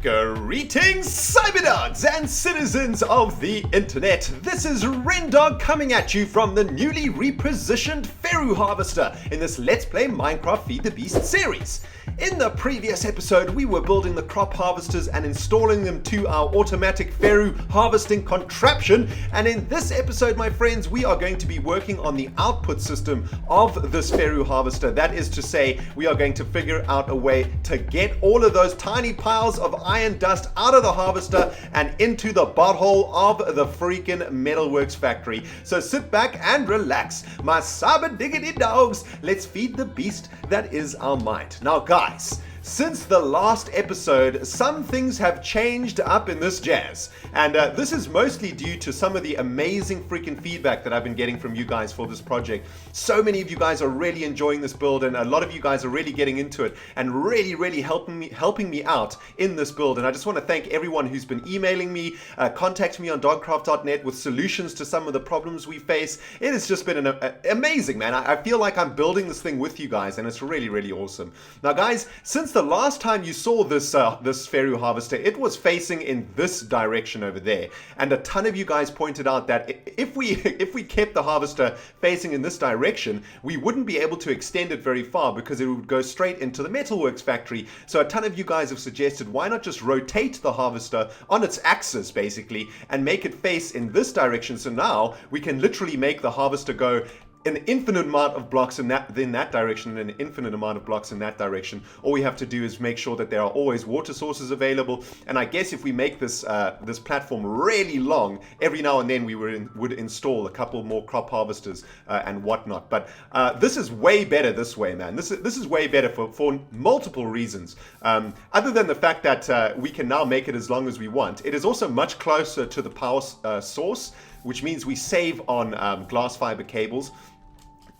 Greetings, cyberdogs and citizens of the internet. This is ReNDoG coming at you from the newly repositioned Ferru Harvester in this Let's Play Minecraft Feed the Beast series. In the previous episode, we were building the crop harvesters and installing them to our automatic Ferru harvesting contraption. And in this episode, my friends, we are going to be working on the output system of this Ferru harvester. That is to say, we are going to figure out a way to get all of those tiny piles of iron dust out of the harvester and into the butthole of the freaking metalworks factory. So sit back and relax, my cyber diggity dogs. Let's feed the beast that is our might. Now, guys, since the last episode, some things have changed up in this jazz, and this is mostly due to some of the amazing freaking feedback that I've been getting from you guys for this project. So many of you guys are really enjoying this build, and a lot of you guys are really getting into it and really helping me out in this build. And I just want to thank everyone who's been emailing me, contacting me on dogcraft.net with solutions to some of the problems we face. It has just been amazing, man. I feel like I'm building this thing with you guys, and it's really awesome. Now, guys, since the last time you saw this this Ferru harvester, it was facing in this direction over there, and a ton of you guys pointed out that if we kept the harvester facing in this direction, we wouldn't be able to extend it very far because it would go straight into the metalworks factory. So a ton of you guys have suggested, why not just rotate the harvester on its axis basically and make it face in this direction, so now we can literally make the harvester go an infinite amount of blocks in that direction and an infinite amount of blocks in that direction. All we have to do is make sure that there are always water sources available, and I guess if we make this this platform really long, every now and then we would install a couple more crop harvesters and whatnot. But this is way better this way, man. This is way better for multiple reasons. Other than the fact that we can now make it as long as we want, it is also much closer to the power source, which means we save on glass fiber cables.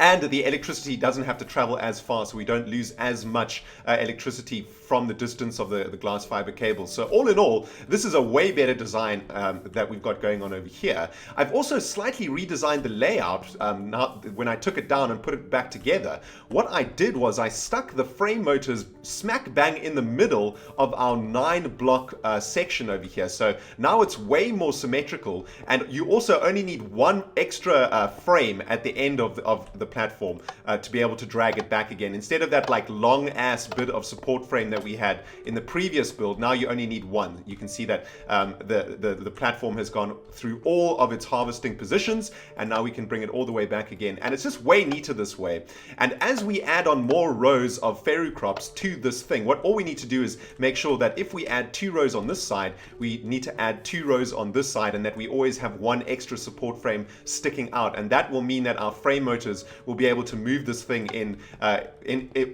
And the electricity doesn't have to travel as far, so we don't lose as much electricity from the distance of the glass fiber cables. So all in all, this is a way better design that we've got going on over here. I've also slightly redesigned the layout now when I took it down and put it back together. What I did was I stuck the frame motors smack bang in the middle of our 9-block section over here. So now it's way more symmetrical, and you also only need one extra frame at the end of the platform to be able to drag it back again. Instead of that like long ass bit of support frame that we had in the previous build, now you only need one. You can see that the platform has gone through all of its harvesting positions, and now we can bring it all the way back again, and it's just way neater this way. And as we add on more rows of Ferru crops to this thing, all we need to do is make sure that if we add 2 rows on this side, we need to add 2 rows on this side, and that we always have one extra support frame sticking out, and that will mean that our frame motors will be able to move this thing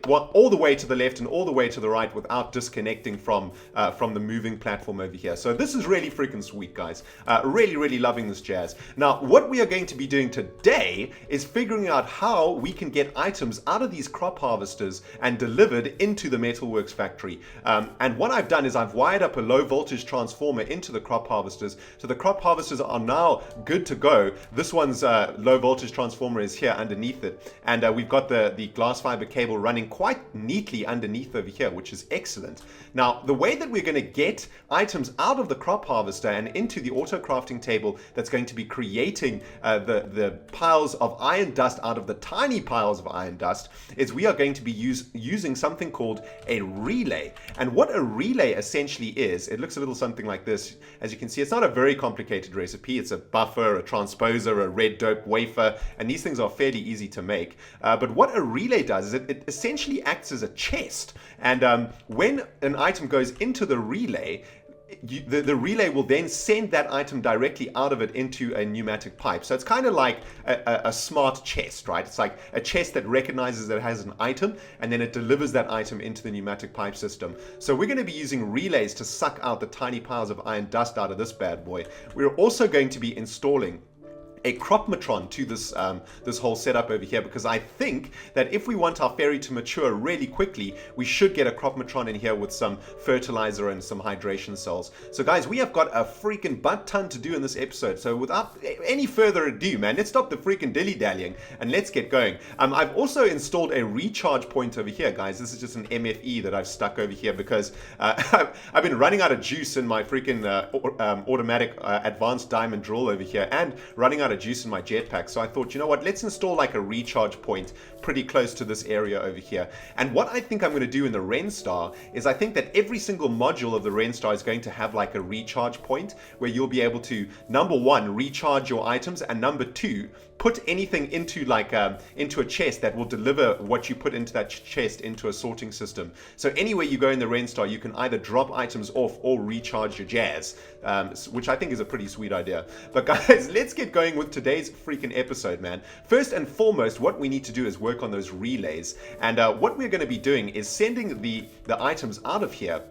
all the way to the left and all the way to the right without disconnecting from the moving platform over here. So this is really freaking sweet, guys. Really loving this jazz. Now, what we are going to be doing today is figuring out how we can get items out of these crop harvesters and delivered into the metalworks factory. And what I've done is I've wired up a low voltage transformer into the crop harvesters. So the crop harvesters are now good to go. This one's low voltage transformer is here underneath it, and we've got the glass fiber cable running quite neatly underneath over here, which is excellent. Now, the way that we're going to get items out of the crop harvester and into the auto crafting table that's going to be creating the piles of iron dust out of the tiny piles of iron dust is we are going to be using something called a relay. And what a relay essentially is, it looks a little something like this. As you can see, it's not a very complicated recipe. It's a buffer, a transposer, a red dope wafer, and these things are fairly easy to make. But what a relay does is it essentially acts as a chest, and when an item goes into the relay, the relay will then send that item directly out of it into a pneumatic pipe. So it's kind of like a smart chest, right? It's like a chest that recognizes that it has an item, and then it delivers that item into the pneumatic pipe system. So we're going to be using relays to suck out the tiny piles of iron dust out of this bad boy. We're also going to be installing a cropmatron to this this whole setup over here, because I think that if we want our ferry to mature really quickly, we should get a cropmatron in here with some fertilizer and some hydration cells. So guys, we have got a freaking butt ton to do in this episode. So without any further ado, man, let's stop the freaking dilly-dallying and let's get going. I've also installed a recharge point over here, guys. This is just an MFE that I've stuck over here because I've been running out of juice in my freaking automatic advanced diamond drill over here, and running out of juice in my jetpack. So I thought, you know what, let's install like a recharge point pretty close to this area over here. And what I think I'm going to do in the ReNStar is I think that every single module of the ReNStar is going to have like a recharge point where you'll be able to, number one, recharge your items, and number two, put anything into like into a chest that will deliver what you put into that chest into a sorting system. So anywhere you go in the ReNStar, you can either drop items off or recharge your jazz, which I think is a pretty sweet idea. But guys, let's get going with today's freaking episode, man. First and foremost, what we need to do is work on those relays, and what we're going to be doing is sending the items out of here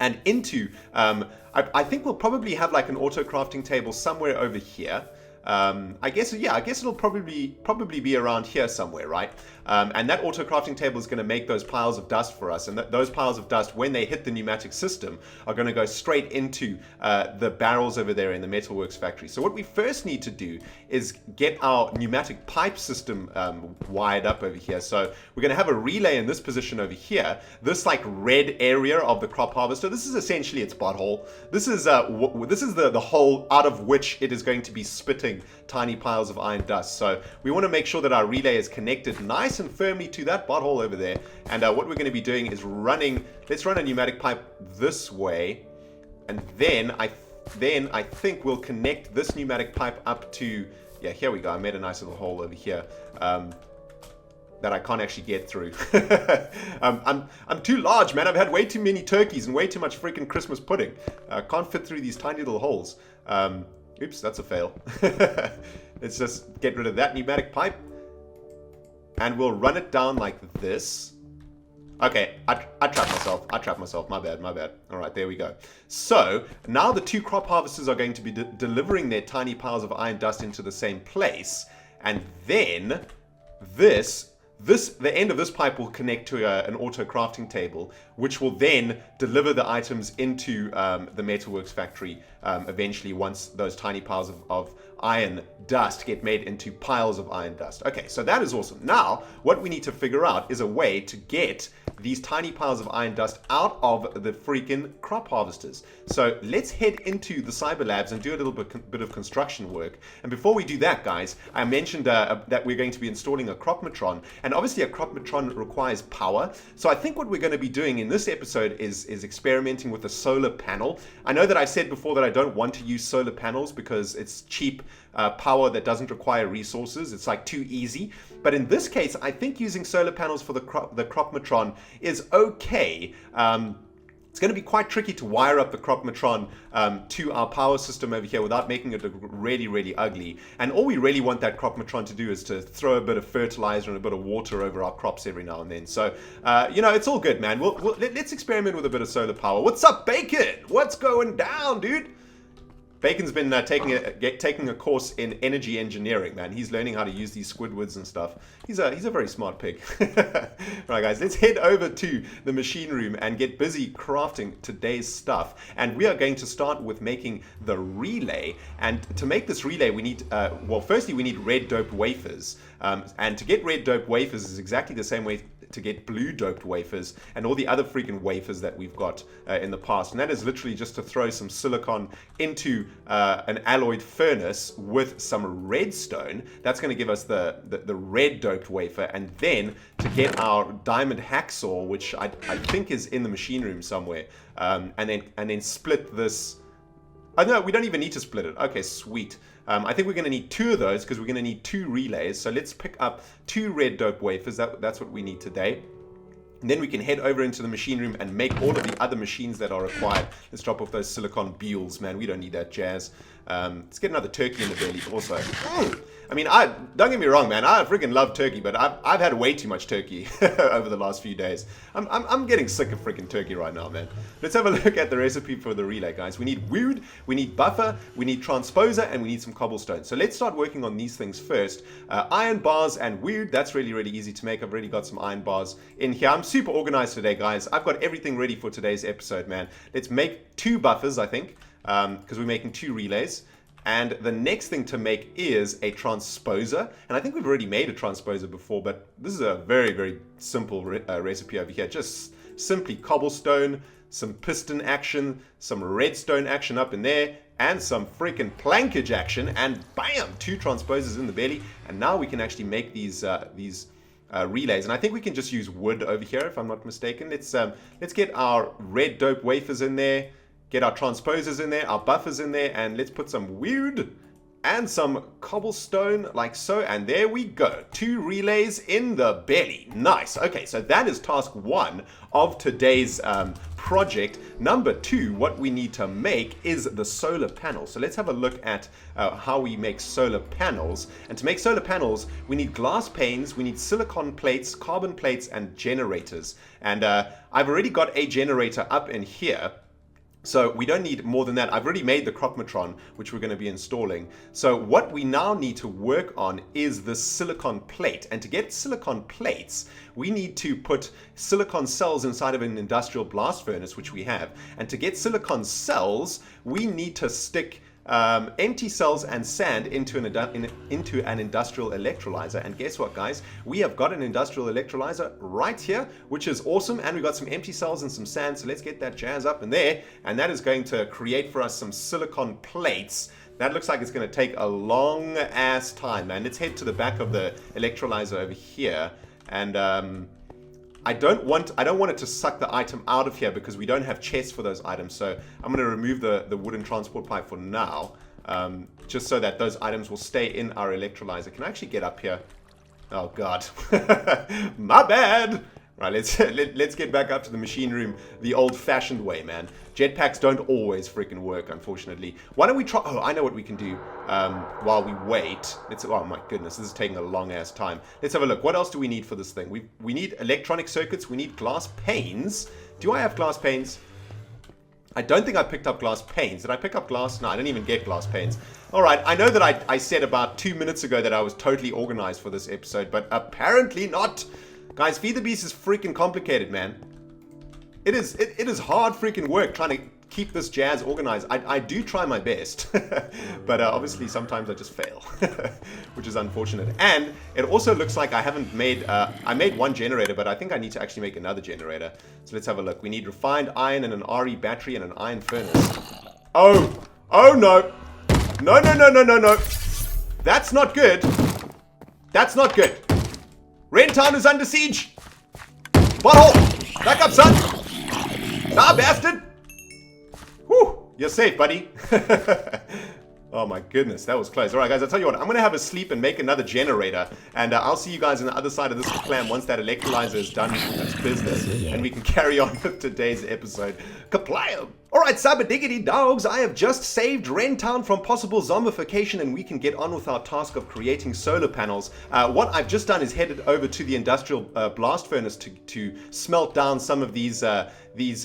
and into I think we'll probably have like an auto crafting table somewhere over here. I guess it'll probably be around here somewhere, right? And that auto crafting table is going to make those piles of dust for us, and those piles of dust, when they hit the pneumatic system, are going to go straight into the barrels over there in the metalworks factory. So what we first need to do is get our pneumatic pipe system wired up over here. So we're going to have a relay in this position over here. This like red area of the crop harvester, this is essentially its butthole. This is the hole out of which it is going to be spitting tiny piles of iron dust. So we want to make sure that our relay is connected nice and firmly to that butthole over there. And what we're going to be doing is let's run a pneumatic pipe this way, and then I think we'll connect this pneumatic pipe up to, yeah, here we go. I made a nice little hole over here that I can't actually get through. I'm too large, man. I've had way too many turkeys and way too much freaking Christmas pudding. I can't fit through these tiny little holes. Oops, that's a fail. Let's just get rid of that pneumatic pipe, and we'll run it down like this. Okay, I trapped myself. My bad. All right, there we go. So now the two crop harvesters are going to be delivering their tiny piles of iron dust into the same place, and then the end of this pipe will connect to an auto crafting table, which will then deliver the items into the metalworks factory eventually, once those tiny piles of iron dust get made into piles of iron dust. Okay, so that is awesome. Now, what we need to figure out is a way to get these tiny piles of iron dust out of the freaking crop harvesters. So let's head into the cyber labs and do a little bit of construction work. And before we do that, guys, I mentioned that we're going to be installing a cropmatron, and obviously a cropmatron requires power. So I think what we're going to be doing in this episode is experimenting with a solar panel. I know that I said before that I don't want to use solar panels because it's cheap power that doesn't require resources. It's like too easy. But in this case, I think using solar panels for the cropmatron is okay. It's going to be quite tricky to wire up the cropmatron to our power system over here without making it look really, really ugly. And all we really want that cropmatron to do is to throw a bit of fertilizer and a bit of water over our crops every now and then. So, it's all good, man. Let's experiment with a bit of solar power. What's up, Bacon? What's going down, dude? Bacon's been taking a course in energy engineering, man. He's learning how to use these Squidwards and stuff. He's a very smart pig. Right, guys, let's head over to the machine room and get busy crafting today's stuff. And we are going to start with making the relay. And to make this relay, we need, firstly, we need red doped wafers. And to get red doped wafers is exactly the same way to get blue doped wafers and all the other freaking wafers that we've got in the past. And that is literally just to throw some silicon into an alloyed furnace with some redstone. That's going to give us the red doped wafer, and then to get our diamond hacksaw, which I think is in the machine room somewhere, and then split this. Oh no, we don't even need to split it. Okay, sweet. I think we're going to need two of those because we're going to need two relays. So let's pick up two red dope wafers. That's what we need today. And then we can head over into the machine room and make all of the other machines that are required. Let's drop off those silicon bules, man. We don't need that jazz. Let's get another turkey in the belly also. I mean, don't get me wrong, man. I freaking love turkey, but I've had way too much turkey over the last few days. I'm getting sick of freaking turkey right now, man. Let's have a look at the recipe for the relay, guys. We need wood, we need buffer, we need transposer, and we need some cobblestone. So let's start working on these things first. Iron bars and wood, that's really, really easy to make. I've already got some iron bars in here. I'm super organized today, guys. I've got everything ready for today's episode, man. Let's make 2 buffers, I think, because we're making 2 relays. And the next thing to make is a transposer. And I think we've already made a transposer before, but this is a very, very simple recipe over here. Just simply cobblestone, some piston action, some redstone action up in there, and some freaking plankage action, and bam, 2 transposers in the belly. And now we can actually make these relays. And I think we can just use wood over here, if I'm not mistaken. Let's get our red dope wafers in there. Get our transposers in there, our buffers in there, and let's put some wood and some cobblestone like so. And there we go. 2 relays in the belly. Nice. Okay, so that is task 1 of today's project. Number 2, what we need to make is the solar panel. So let's have a look at how we make solar panels. And to make solar panels, we need glass panes, we need silicon plates, carbon plates, and generators. And I've already got a generator up in here. So we don't need more than that. I've already made the Cropmatron, which we're going to be installing. So what we now need to work on is the silicon plate. And to get silicon plates, we need to put silicon cells inside of an industrial blast furnace, which we have. And to get silicon cells, we need to stick empty cells and sand into an industrial electrolyzer. And guess what, guys? We have got an industrial electrolyzer right here, which is awesome. And we've got some empty cells and some sand. So let's get that jazz up in there. And that is going to create for us some silicon plates. That looks like it's going to take a long ass time, man. Let's head to the back of the electrolyzer over here. And I don't want it to suck the item out of here because we don't have chests for those items. So I'm going to remove the wooden transport pipe for now, just so that those items will stay in our electrolyzer. Can I actually get up here? Oh God, my bad. Right, let's get back up to the machine room the old-fashioned way, man. Jetpacks don't always freaking work, unfortunately. Why don't we try? Oh, I know what we can do while we wait. Oh my goodness, this is taking a long-ass time. Let's have a look. What else do we need for this thing? We need electronic circuits. We need glass panes. Do I have glass panes? I don't think I picked up glass panes. Did I pick up glass? No, I didn't even get glass panes. All right, I know that I said about 2 minutes ago that I was totally organized for this episode, but apparently not. Guys, Feed the Beast is freaking complicated, man. It is hard freaking work trying to keep this jazz organized. I do try my best, but obviously sometimes I just fail, which is unfortunate. And it also looks like I haven't made, I made 1 generator, but I think I need to actually make another generator. So let's have a look. We need refined iron and an RE battery and an iron furnace. Oh no. No. That's not good. That's not good. Rentown is under siege. Butthole! Back up, son! Nah, bastard! Whew! You're safe, buddy. Oh my goodness, that was close. Alright guys, I'll tell you what, I'm going to have a sleep and make another generator. And I'll see you guys on the other side of this clam once that electrolyzer is done its business. And we can carry on with today's episode. Kaplam! Alright, Sabadiggity dogs, I have just saved Rentown from possible zombification and we can get on with our task of creating solar panels. What I've just done is headed over to the industrial blast furnace to smelt down some of these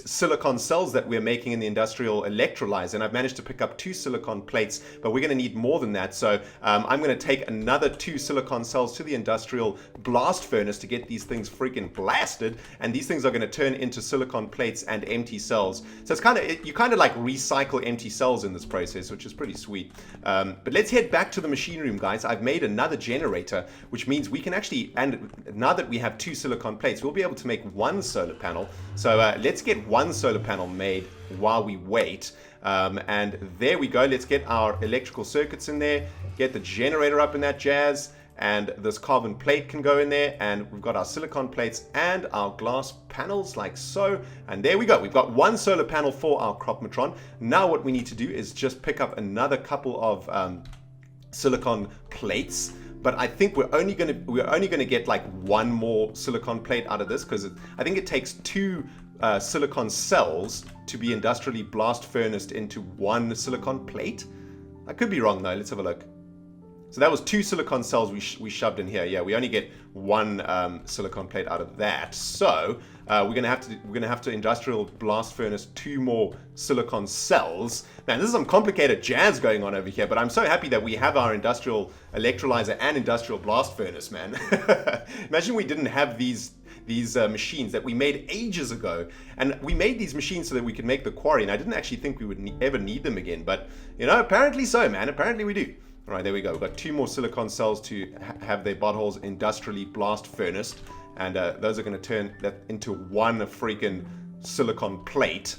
silicon cells that we're making in the industrial electrolyzer. And I've managed to pick up 2 silicon plates, but we're going to need more than that. So I'm going to take another 2 silicon cells to the industrial blast furnace to get these things freaking blasted. And these things are going to turn into silicon plates and empty cells. So it's you kind of like recycle empty cells in this process, which is pretty sweet. But let's head back to the machine room, guys. I've made another generator, which means we can actually, and now that we have 2 silicon plates, we'll be able to make 1 solar panel. So let's get 1 solar panel made while we wait. And there we go. Let's get our electrical circuits in there, get the generator up in that jazz, and this carbon plate can go in there, and we've got our silicon plates and our glass panels like so. And there we go. We've got 1 solar panel for our Cropmatron. Now what we need to do is just pick up another couple of silicon plates. But I think we're only gonna get like 1 more silicon plate out of this, because I think it takes 2 silicon cells to be industrially blast furnaced into 1 silicon plate. I could be wrong though. Let's have a look. So that was 2 silicon cells we shoved in here. Yeah, we only get 1 silicon plate out of that. So we're gonna have to industrial blast furnace 2 more silicon cells. Man, this is some complicated jazz going on over here. But I'm so happy that we have our industrial electrolyzer and industrial blast furnace, man. Imagine we didn't have these machines that we made ages ago, and we made these machines so that we could make the quarry, and I didn't actually think we would ever need them again, but you know, apparently so, man. Apparently we do. All right, there we go. We've got 2 more silicon cells to have their buttholes industrially blast furnaced, and those are going to turn that into 1 freaking silicon plate.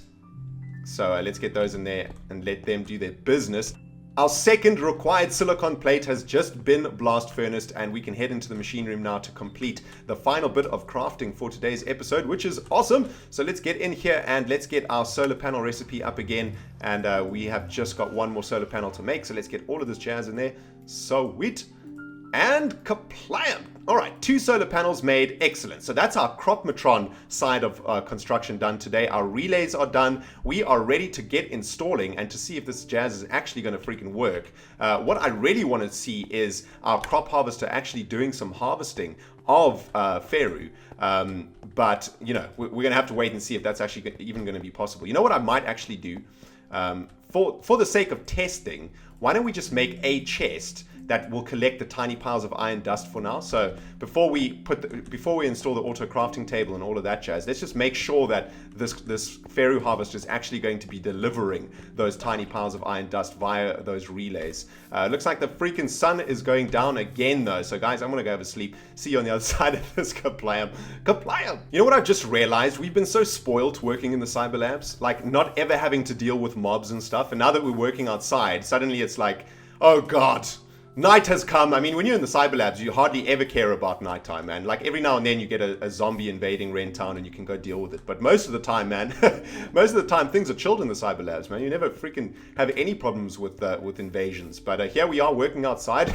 So let's get those in there and let them do their business. Our second required silicon plate has just been blast furnaced, and we can head into the machine room now to complete the final bit of crafting for today's episode, which is awesome. So let's get in here and let's get our solar panel recipe up again, and we have just got 1 more solar panel to make, so let's get all of this jazz in there. Sweet. And kaplam! All right, 2 solar panels made. Excellent. So that's our Cropmatron side of construction done today. Our relays are done. We are ready to get installing and to see if this jazz is actually going to freaking work. What I really want to see is our crop harvester actually doing some harvesting of Ferru. But, you know, we're going to have to wait and see if that's actually even going to be possible. You know what I might actually do? For the sake of testing, why don't we just make a chest that will collect the tiny piles of iron dust for now. So before we install the auto crafting table and all of that jazz, let's just make sure that this Ferru Harvester is actually going to be delivering those tiny piles of iron dust via those relays. Looks like the freaking sun is going down again though. So guys, I'm gonna go have a sleep. See you on the other side of this. Kaplam. Kaplam. You know what I've just realized? We've been so spoiled working in the cyber labs, like not ever having to deal with mobs and stuff. And now that we're working outside, suddenly it's like, oh God, night has come. I mean, when you're in the cyber labs, you hardly ever care about nighttime, man. Like every now and then you get a zombie invading Ren Town and you can go deal with it. But most of the time, man, most of the time things are chilled in the cyber labs, man. You never freaking have any problems with invasions. But here we are working outside.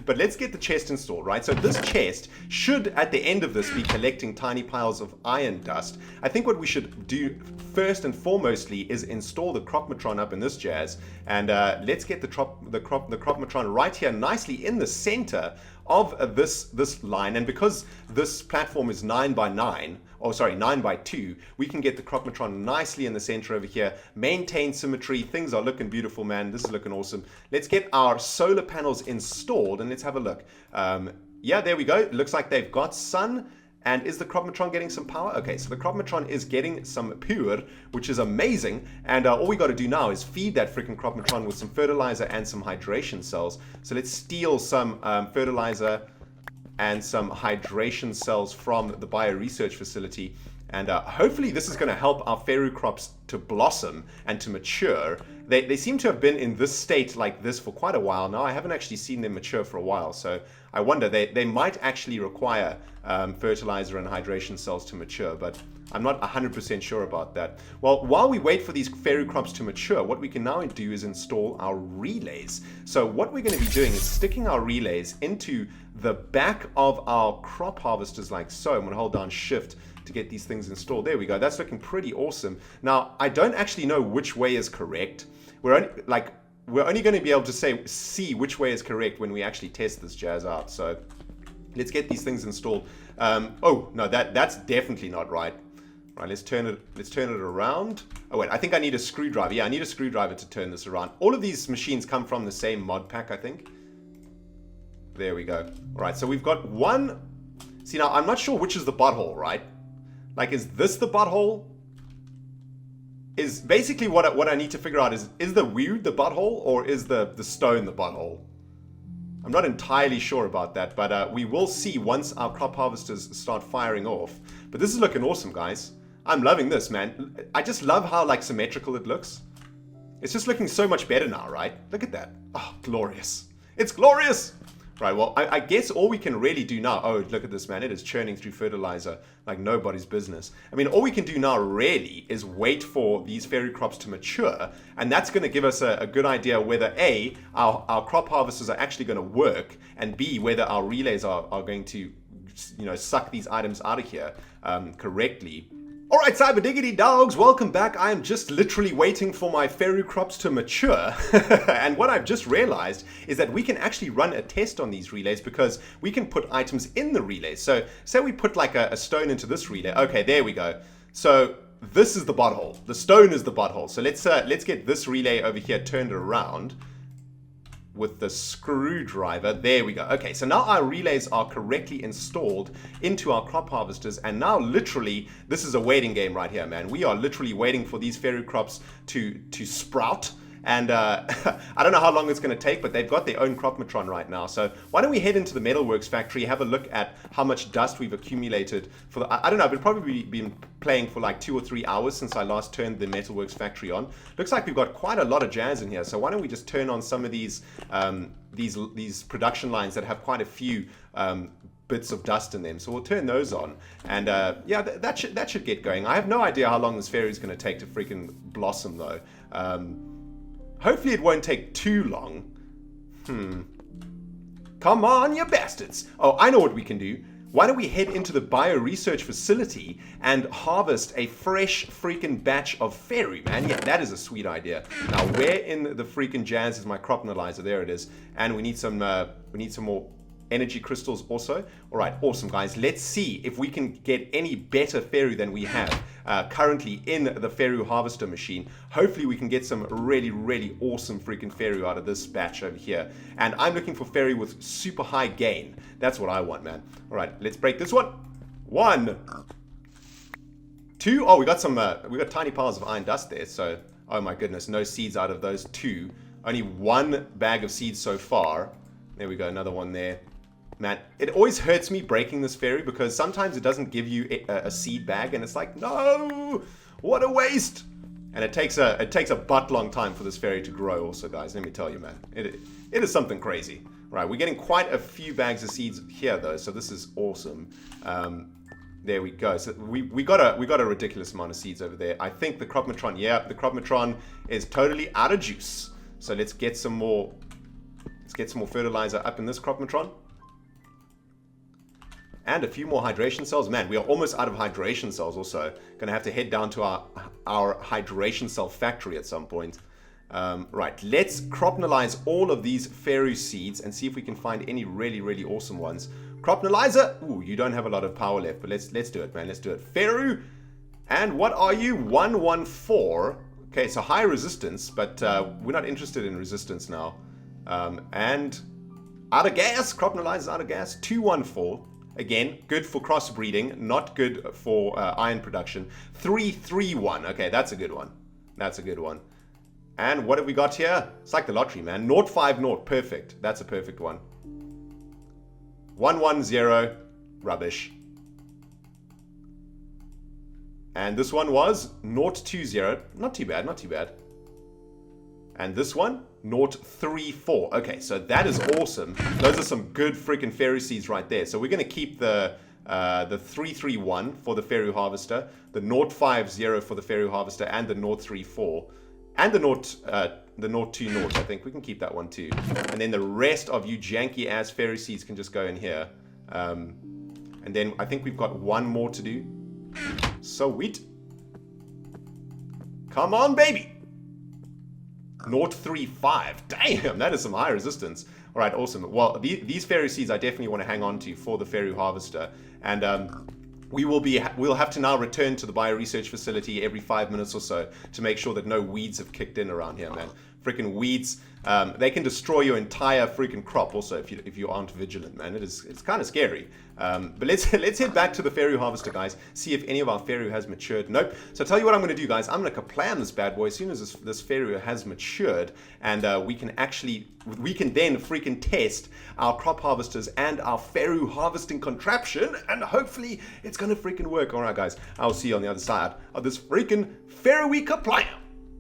But let's get the chest installed, right? So this chest should, at the end of this, be collecting tiny piles of iron dust. I think what we should do first and foremostly is install the Cropmatron up in this jazz. And let's get the Cropmatron right here nicely in the center of this line. And because this platform is 9 by 2, we can get the Cropmatron nicely in the center over here, maintain symmetry. Things are looking beautiful, man. This is looking awesome. Let's get our solar panels installed and let's have a look. Yeah, there we go. It looks like they've got sun. And is the Cropmatron getting some power? Okay, so the Cropmatron is getting some power, which is amazing. And all we got to do now is feed that freaking Cropmatron with some fertilizer and some hydration cells. So let's steal some fertilizer and some hydration cells from the bio-research facility. And hopefully this is going to help our Ferru crops to blossom and to mature. They seem to have been in this state like this for quite a while now. I haven't actually seen them mature for a while. So I wonder, they might actually require fertilizer and hydration cells to mature, but I'm not 100% sure about that. Well, while we wait for these Ferru crops to mature, what we can now do is install our relays. So what we're going to be doing is sticking our relays into the back of our crop harvesters like so. I'm going to hold down Shift to get these things installed. There we go. That's looking pretty awesome. Now, I don't actually know which way is correct. We're only going to be able to see which way is correct when we actually test this jazz out. So let's get these things installed. Oh no, that's definitely not right. Right, let's turn it around. Oh wait, I think I need a screwdriver. Yeah, I need a screwdriver to turn this around. All of these machines come from the same mod pack, I think. There we go. All right, so we've got one. See, now I'm not sure which is the butthole, right? Like, is this the butthole? Is basically what I need to figure out is the weird the butthole or is the stone the butthole? I'm not entirely sure about that, but we will see once our crop harvesters start firing off. But this is looking awesome, guys. I'm loving this, man. I just love how like symmetrical it looks. It's just looking so much better now, right? Look at that. Oh, glorious. It's glorious. Right, well, I guess all we can really do now... Oh, look at this, man. It is churning through fertilizer like nobody's business. I mean, all we can do now really is wait for these Ferru crops to mature. And that's going to give us a good idea whether A, our crop harvesters are actually going to work, and B, whether our relays are going to, you know, suck these items out of here correctly. Alright, cyber diggity dogs, welcome back. I am just literally waiting for my Ferru crops to mature. And what I've just realized is that we can actually run a test on these relays because we can put items in the relays. So say we put like a stone into this relay. Okay, there we go. So this is the butthole. The stone is the butthole. So let's get this relay over here turned around with the screwdriver. There we go. Okay, so now our relays are correctly installed into our crop harvesters, and now literally this is a waiting game right here, man. We are literally waiting for these Ferru crops to sprout. And I don't know how long it's going to take, but they've got their own cropmatron right now. So why don't we head into the metalworks factory, have a look at how much dust we've accumulated for the, I don't know, I've probably been playing for like 2 or 3 hours since I last turned the metalworks factory on. Looks like we've got quite a lot of jazz in here. So why don't we just turn on some of these production lines that have quite a few bits of dust in them. So we'll turn those on, and yeah, that should get going. I have no idea how long this ferry is going to take to freaking blossom though. Hopefully it won't take too long. Come on, you bastards. Oh, I know what we can do. Why don't we head into the bioresearch facility and harvest a fresh freaking batch of Ferru, man? Yeah, that is a sweet idea. Now, where in the freaking jazz is my crop analyzer? There it is. And we need some more energy crystals also. All right, awesome, guys. Let's see if we can get any better Ferru than we have currently in the Ferru Harvester machine. Hopefully we can get some really, really awesome freaking Ferru out of this batch over here. And I'm looking for Ferru with super high gain. That's what I want, man. All right, let's break this one. 1, 2. Oh, we got tiny piles of iron dust there. So, oh my goodness, no seeds out of those 2. Only 1 bag of seeds so far. There we go, another one there. Man, it always hurts me breaking this Ferru because sometimes it doesn't give you a seed bag, and it's like, no, what a waste. And it takes a butt long time for this Ferru to grow also, guys. Let me tell you, man, it is something crazy. Right, we're getting quite a few bags of seeds here though, so this is awesome. There we go. So we got a ridiculous amount of seeds over there. I think the cropmatron, yeah, the cropmatron is totally out of juice. So let's get some more fertilizer up in this cropmatron. And a few more hydration cells. Man, we are almost out of hydration cells also. Gonna have to head down to our hydration cell factory at some point. Right, let's cropnalize all of these Ferru seeds and see if we can find any really, really awesome ones. Cropnalizer, ooh, you don't have a lot of power left, but let's do it, man. Let's do it. Ferru, and what are you? 114. Okay, so high resistance, but we're not interested in resistance now. And out of gas, cropnalizer's out of gas. 214. Again, good for crossbreeding, not good for iron production. 331. Okay, that's a good one. That's a good one. And what have we got here? It's like the lottery, man. 050. Perfect. That's a perfect one. 110. Rubbish. And this one was 020. Not too bad, not too bad. And this one, 034. Okay, so that is awesome. Those are some good freaking Ferru seeds right there. So we're going to keep the 331 for the Ferru Harvester, the 050 for the Ferru Harvester, and the 034. And the 020, I think. We can keep that one too. And then the rest of you janky ass Ferru seeds can just go in here. And then I think we've got one more to do. Sweet. Come on, baby. 035. Damn, that is some high resistance. All right, awesome. Well, these Ferru seeds I definitely want to hang on to for the Ferru Harvester. And we'll have to now return to the bioresearch facility every 5 minutes or so to make sure that no weeds have kicked in around here, man. Freaking weeds, they can destroy your entire freaking crop also if you aren't vigilant, man. It's kind of scary. But let's head back to the Ferru Harvester, guys. See if any of our Ferru has matured. Nope. So I'll tell you what I'm going to do, guys. I'm going to kaplan this bad boy as soon as this Ferru has matured, and we can then freaking test our crop harvesters and our Ferru harvesting contraption, and hopefully it's going to freaking work. All right, guys. I'll see you on the other side of this freaking Ferru kaplan.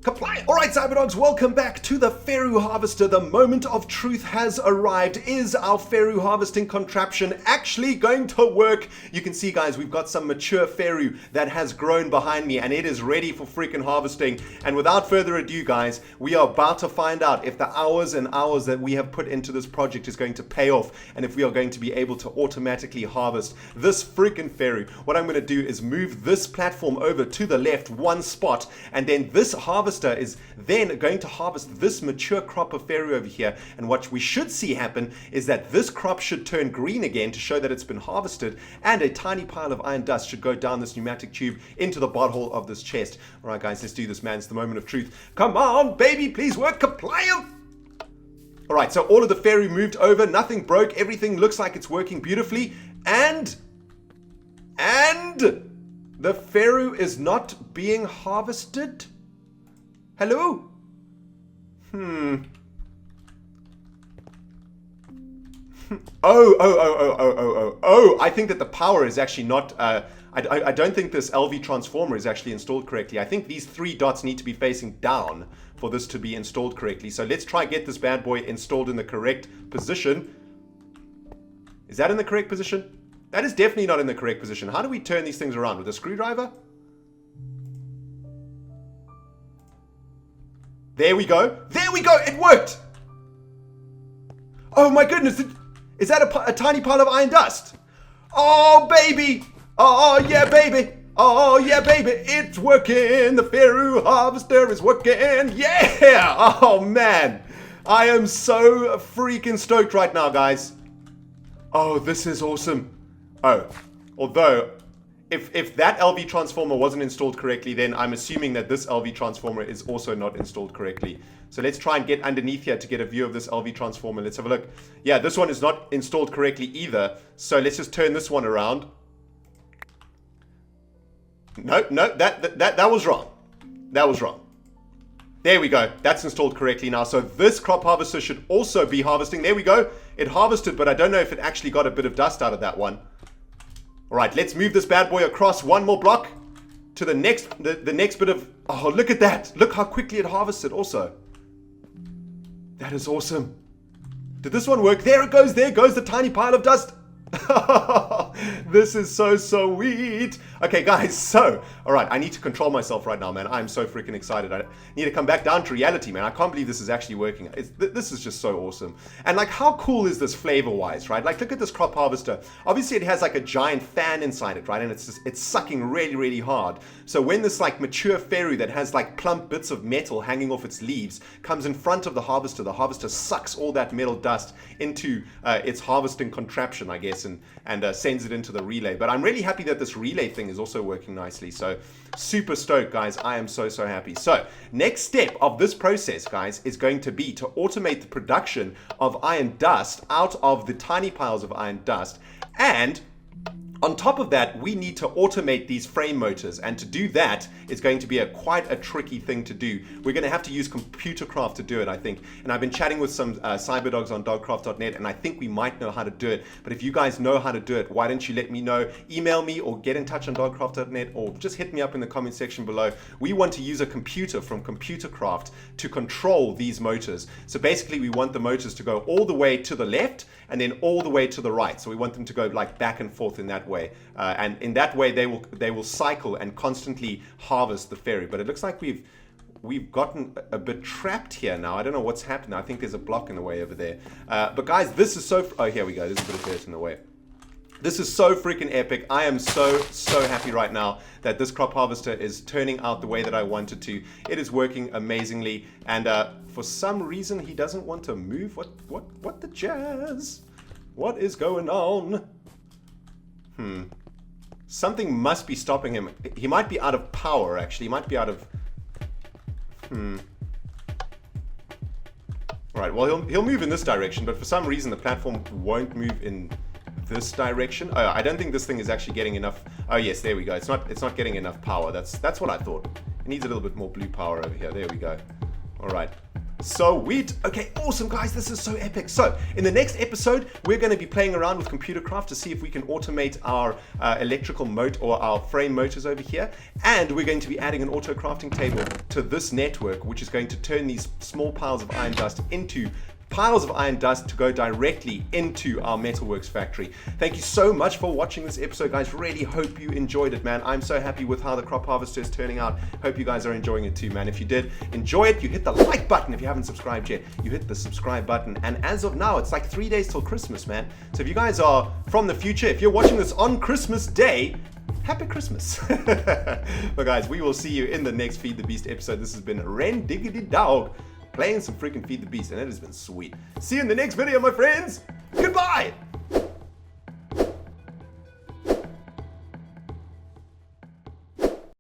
Compliant. All right, Cyberdogs, welcome back to the Ferru Harvester. The moment of truth has arrived. Is our Ferru harvesting contraption actually going to work? You can see, guys, we've got some mature Ferru that has grown behind me, and it is ready for freaking harvesting. And without further ado, guys, we are about to find out if the hours and hours that we have put into this project is going to pay off, and if we are going to be able to automatically harvest this freaking Ferru. What I'm going to do is move this platform over to the left one spot, and then this harvester is then going to harvest this mature crop of Ferru over here. And what we should see happen is that this crop should turn green again to show that it's been harvested, and a tiny pile of iron dust should go down this pneumatic tube into the botthole of this chest. All right, guys, let's do this, man. It's the moment of truth. Come on, baby, please work compliant. All right, so all of the Ferru moved over. Nothing broke. Everything looks like it's working beautifully. And the Ferru is not being harvested. Hello? Oh, I think that the power is actually not, I don't think this LV transformer is actually installed correctly. I think these 3 dots need to be facing down for this to be installed correctly. So let's try get this bad boy installed in the correct position. Is that in the correct position? That is definitely not in the correct position. How do we turn these things around? With a screwdriver? There we go. There we go. It worked. Oh my goodness. Is that a tiny pile of iron dust? Oh, baby. Oh, yeah, baby. Oh, yeah, baby. It's working. The Ferru harvester is working. Yeah. Oh, man. I am so freaking stoked right now, guys. Oh, this is awesome. Oh, although if that LV transformer wasn't installed correctly, then I'm assuming that this LV transformer is also not installed correctly. So let's try and get underneath here to get a view of this LV transformer. Let's have a look. Yeah, this one is not installed correctly either. So let's just turn this one around. No, that was wrong. That was wrong. There we go. That's installed correctly now. So this crop harvester should also be harvesting. There we go. It harvested, but I don't know if it actually got a bit of dust out of that one. All right, let's move this bad boy across one more block to the next bit of... Oh, look at that. Look how quickly it harvested also. That is awesome. Did this one work? There it goes. There goes the tiny pile of dust. This is so sweet. Okay, guys, so, all right, I need to control myself right now, man. I'm so freaking excited. I need to come back down to reality, man. I can't believe this is actually working. This is just so awesome. And, like, how cool is this flavor-wise, right? Like, look at this crop harvester. Obviously, it has, like, a giant fan inside it, right? And it's sucking really, really hard. So when this, like, mature Ferru that has, like, plump bits of metal hanging off its leaves comes in front of the harvester sucks all that metal dust into its harvesting contraption, I guess, and sends it into the relay. But I'm really happy that this relay thing is also working nicely. So super stoked, guys. I am so happy. So next step of this process, guys, is going to be to automate the production of iron dust out of the tiny piles of iron dust. And on top of that, we need to automate these frame motors, and to do that is going to be quite a tricky thing to do. We're going to have to use Computercraft to do it, I think. And I've been chatting with some cyberdogs on dogcraft.net, and I think we might know how to do it. But if you guys know how to do it, why don't you let me know? Email me or get in touch on dogcraft.net, or just hit me up in the comment section below. We want to use a computer from Computercraft to control these motors. So basically, we want the motors to go all the way to the left and then all the way to the right. So we want them to go like back and forth in that way. And in that way, they will cycle and constantly harvest the Ferru. But it looks like we've gotten a bit trapped here now. I don't know what's happening. I think there's a block in the way over there. But guys, this is so... Oh, here we go. There's a bit of dirt in the way. This is so freaking epic. I am so happy right now that this crop harvester is turning out the way that I wanted to. It is working amazingly. And for some reason, he doesn't want to move. What the jazz? What is going on? Something must be stopping him. He might be out of power, actually. He might be out of... Alright, well, he'll move in this direction, but for some reason the platform won't move in this direction. Oh, I don't think this thing is actually getting enough... Oh, yes, there we go. It's not getting enough power. That's what I thought. It needs a little bit more blue power over here. There we go. Alright. Sweet. Okay, awesome, guys. This is so epic. So, in the next episode, we're going to be playing around with computer craft to see if we can automate our electrical motor or our frame motors over here. And we're going to be adding an auto crafting table to this network, which is going to turn these small piles of iron dust into piles of iron dust to go directly into our metalworks factory. Thank you so much for watching this episode, guys. Really hope you enjoyed it, man. I'm so happy with how the crop harvester is turning out. Hope you guys are enjoying it too, man. If you did enjoy it, you hit the like button. If you haven't subscribed yet, you hit the subscribe button. And as of now, it's like 3 days till Christmas, man. So if you guys are from the future, if you're watching this on Christmas Day, Happy Christmas. But guys, we will see you in the next Feed the Beast episode. This has been ReNDoG playing some freaking Feed the Beast, and it has been sweet. See you in the next video, my friends. Goodbye.